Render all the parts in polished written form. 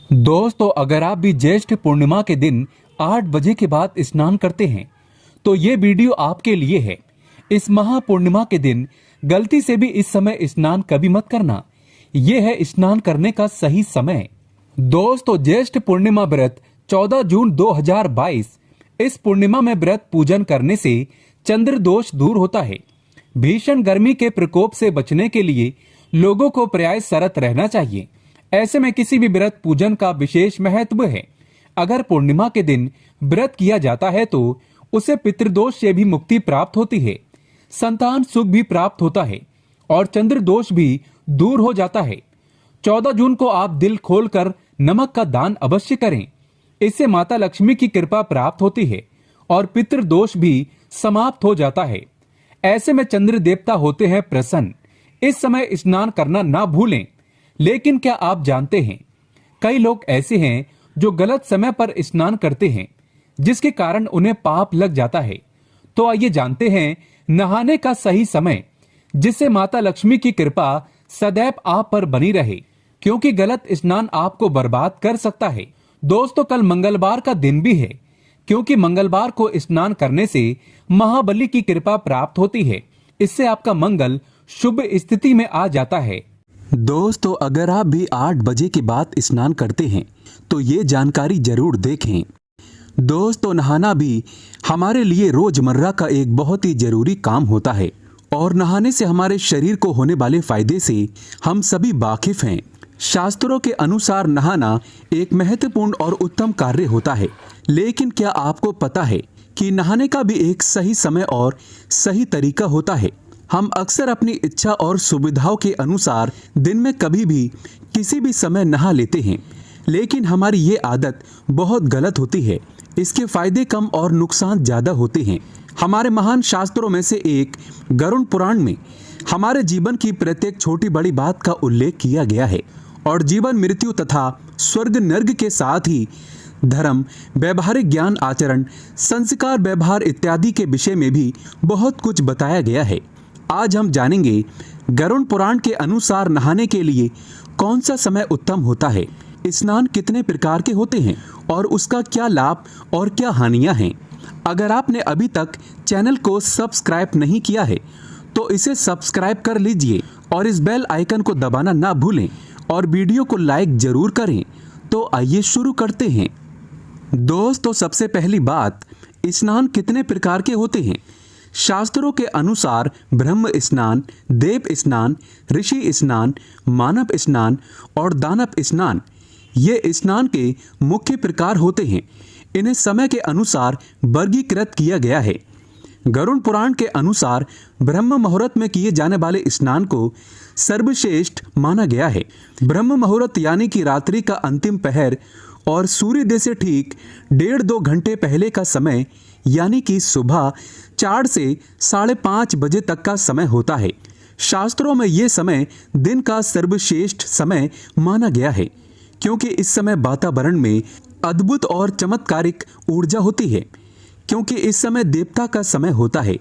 दोस्तों, अगर आप भी ज्येष्ठ पूर्णिमा के दिन 8 बजे के बाद स्नान करते हैं तो ये वीडियो आपके लिए है। इस महापूर्णिमा के दिन गलती से भी इस समय स्नान कभी मत करना। ये है स्नान करने का सही समय। दोस्तों, ज्येष्ठ पूर्णिमा व्रत 14 जून 2022। इस पूर्णिमा में व्रत पूजन करने से चंद्र दोष दूर होता है। भीषण गर्मी के प्रकोप से बचने के लिए लोगों को प्राय सरत रहना चाहिए। ऐसे में किसी भी व्रत पूजन का विशेष महत्व है। अगर पूर्णिमा के दिन व्रत किया जाता है तो उसे पितृदोष से भी मुक्ति प्राप्त होती है, संतान सुख भी प्राप्त होता है और चंद्र दोष भी दूर हो जाता है। 14 जून को आप दिल खोलकर नमक का दान अवश्य करें। इससे माता लक्ष्मी की कृपा प्राप्त होती है और पितृदोष भी समाप्त हो जाता है। ऐसे में चंद्र देवता होते हैं प्रसन्न। इस समय स्नान करना ना भूलें। लेकिन क्या आप जानते हैं, कई लोग ऐसे हैं जो गलत समय पर स्नान करते हैं, जिसके कारण उन्हें पाप लग जाता है। तो आइए जानते हैं नहाने का सही समय, जिससे माता लक्ष्मी की कृपा सदैव आप पर बनी रहे, क्योंकि गलत स्नान आपको बर्बाद कर सकता है। दोस्तों, कल मंगलवार का दिन भी है, क्योंकि मंगलवार को स्नान करने से महाबली की कृपा प्राप्त होती है। इससे आपका मंगल शुभ स्थिति में आ जाता है। दोस्तों, अगर आप भी 8 बजे के बाद स्नान करते हैं तो ये जानकारी जरूर देखें। दोस्तों, नहाना भी हमारे लिए रोजमर्रा का एक बहुत ही जरूरी काम होता है और नहाने से हमारे शरीर को होने वाले फायदे से हम सभी वाकिफ हैं। शास्त्रों के अनुसार नहाना एक महत्वपूर्ण और उत्तम कार्य होता है। लेकिन क्या आपको पता है कि नहाने का भी एक सही समय और सही तरीका होता है? हम अक्सर अपनी इच्छा और सुविधाओं के अनुसार दिन में कभी भी किसी भी समय नहा लेते हैं, लेकिन हमारी ये आदत बहुत गलत होती है। इसके फायदे कम और नुकसान ज़्यादा होते हैं। हमारे महान शास्त्रों में से एक गरुड़ पुराण में हमारे जीवन की प्रत्येक छोटी बड़ी बात का उल्लेख किया गया है और जीवन मृत्यु तथा स्वर्ग नर्क के साथ ही धर्म, व्यवहारिक ज्ञान, आचरण, संस्कार, व्यवहार इत्यादि के विषय में भी बहुत कुछ बताया गया है। आज हम जानेंगे गरुड़ पुराण के अनुसार नहाने के लिए कौन सा समय उत्तम होता है, स्नान कितने प्रकार के होते हैं और उसका क्या लाभ और क्या हानियां हैं। अगर आपने अभी तक चैनल को सब्सक्राइब नहीं किया है तो इसे सब्सक्राइब कर लीजिए और इस बेल आइकन को दबाना ना भूलें और वीडियो को लाइक जरूर करें। तो आइए शुरू करते हैं। दोस्तों, सबसे पहली बात, स्नान कितने प्रकार के होते हैं। शास्त्रों के अनुसार ब्रह्म स्नान, देव स्नान, ऋषि स्नान, मानव स्नान और दानव स्नान ये स्नान के मुख्य प्रकार होते हैं। इन्हें समय के अनुसार वर्गीकृत किया गया है। गरुड़ पुराण के अनुसार ब्रह्म मुहूर्त में किए जाने वाले स्नान को सर्वश्रेष्ठ माना गया है। ब्रह्म मुहूर्त यानी कि रात्रि का अंतिम पहर और सूर्योदय से ठीक 1.5-2 घंटे पहले का समय, यानी कि सुबह 4 से 5:30 बजे तक का समय होता है। शास्त्रों में ये समय दिन का सर्वश्रेष्ठ समय माना गया है, क्योंकि इस समय वातावरण में अद्भुत और चमत्कारिक ऊर्जा होती है, क्योंकि इस समय देवता का समय होता है।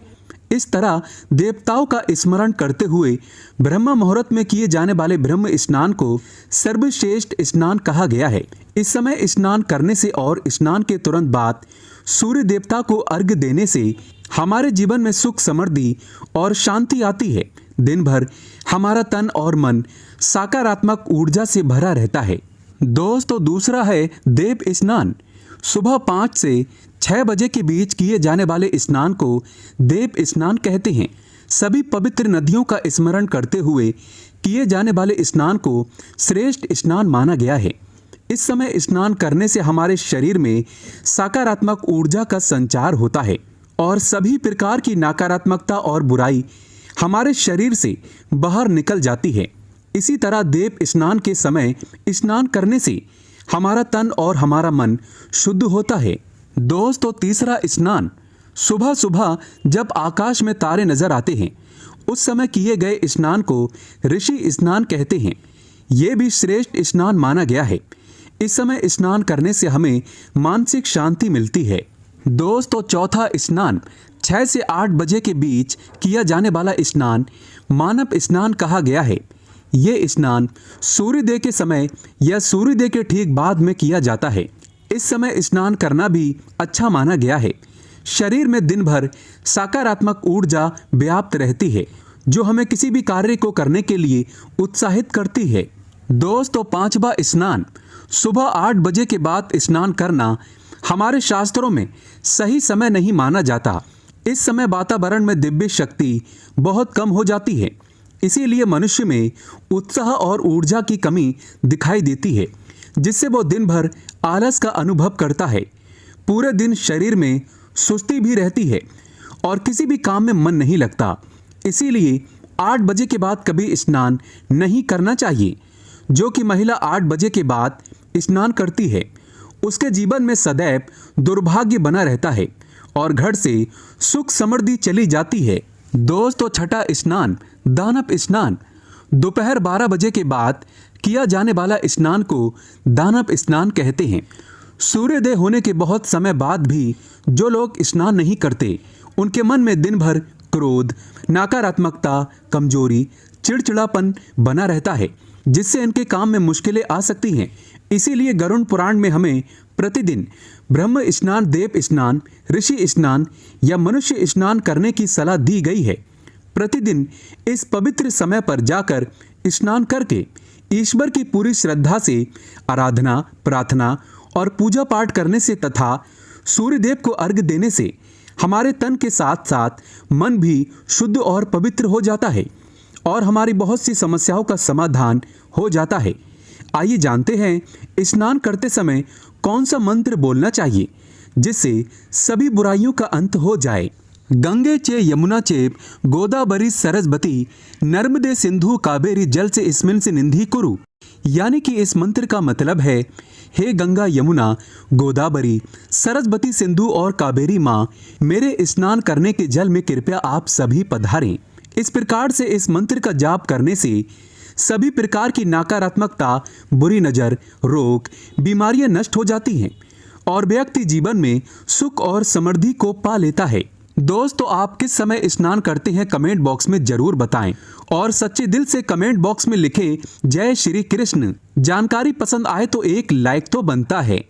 इस तरह देवताओं का स्मरण करते हुए ब्रह्म मुहूर्त में किए जाने वाले ब्रह्म स्नान को सर्वश्रेष्ठ स्नान कहा गया है। इस समय स्नान करने से और स्नान के तुरंत बाद सूर्य देवता को अर्घ्य देने से हमारे जीवन में सुख, समृद्धि और शांति आती है। दिन भर हमारा तन और मन सकारात्मक ऊर्जा से भरा रहता है। दोस्तों, दूसरा है देव स्नान। सुबह 5 से 6 बजे के बीच किए जाने वाले स्नान को देव स्नान कहते हैं। सभी पवित्र नदियों का स्मरण करते हुए किए जाने वाले स्नान को श्रेष्ठ स्नान माना गया है। इस समय स्नान करने से हमारे शरीर में सकारात्मक ऊर्जा का संचार होता है और सभी प्रकार की नकारात्मकता और बुराई हमारे शरीर से बाहर निकल जाती है। इसी तरह देव स्नान के समय स्नान करने से हमारा तन और हमारा मन शुद्ध होता है। दोस्तों, तीसरा स्नान, सुबह सुबह जब आकाश में तारे नजर आते हैं उस समय किए गए स्नान को ऋषि स्नान कहते हैं। ये भी श्रेष्ठ स्नान माना गया है। इस समय स्नान करने से हमें मानसिक शांति मिलती है। दोस्तों, चौथा स्नान, 6 से 8 बजे के बीच किया जाने वाला स्नान मानव स्नान कहा गया है। ये स्नान सूर्योदय के समय या सूर्योदय के ठीक बाद में किया जाता है। इस समय स्नान करना भी अच्छा माना गया है। शरीर में दिन भर सकारात्मक ऊर्जा व्याप्त रहती है, जो हमें किसी भी कार्य को करने के लिए उत्साहित करती है। दोस्तों, 5वां स्नान सुबह 8 बजे के बाद स्नान करना हमारे शास्त्रों में सही समय नहीं माना जाता। इस समय वातावरण में दिव्य शक्ति बहुत कम हो जाती है, इसीलिए मनुष्य में उत्साह और ऊर्जा की कमी दिखाई देती है, जिससे वो दिन भर आलस का अनुभव करता है। पूरे दिन शरीर में सुस्ती भी रहती है और किसी भी काम में मन नहीं लगता। इसीलिए 8 बजे के बाद कभी स्नान नहीं करना चाहिए। जो कि महिला 8 बजे के बाद स्नान करती है, उसके जीवन में सदैव दुर्भाग्य बना रहता है और घर से सुख समृद्धि चली जाती है। दोस्तों, 6ठा स्नान दानव स्नान। दोपहर 12 बजे के बाद किया जाने वाला स्नान को दानव स्नान कहते हैं। सूर्योदय होने के बहुत समय बाद भी जो लोग स्नान नहीं करते, उनके मन में दिन भर क्रोध, नकारात्मकता, कमजोरी, चिड़चिड़ापन बना रहता है, जिससे इनके काम में मुश्किलें आ सकती हैं। इसीलिए गरुड़ पुराण में हमें प्रतिदिन ब्रह्म स्नान, देव स्नान, ऋषि स्नान या मनुष्य स्नान करने की सलाह दी गई है। प्रतिदिन इस पवित्र समय पर जाकर स्नान करके ईश्वर की पूरी श्रद्धा से आराधना, प्रार्थना और पूजा पाठ करने से तथा सूर्यदेव को अर्घ्य देने से हमारे तन के साथ साथ मन भी शुद्ध और पवित्र हो जाता है और हमारी बहुत सी समस्याओं का समाधान हो जाता है। आइए जानते हैं स्नान करते समय कौन सा मंत्र बोलना चाहिए जिससे सभी बुराइयों का अंत हो जाए। गंगे चे यमुना चेप गोदावरी सरस्वती नर्मदे सिंधु कावेरी जल से स्मिन से निंधी कुरु। यानी कि इस मंत्र का मतलब है, हे गंगा, यमुना, गोदावरी, सरस्वती, सिंधु और कावेरी माँ, मेरे स्नान करने के जल में कृपया आप सभी पधारें। इस प्रकार से इस मंत्र का जाप करने से सभी प्रकार की नकारात्मकता, बुरी नज़र, रोग, बीमारियां नष्ट हो जाती हैं और व्यक्ति जीवन में सुख और समृद्धि को पा लेता है। दोस्तों, आप किस समय स्नान करते हैं कमेंट बॉक्स में जरूर बताएं और सच्चे दिल से कमेंट बॉक्स में लिखें जय श्री कृष्ण। जानकारी पसंद आए तो एक लाइक तो बनता है।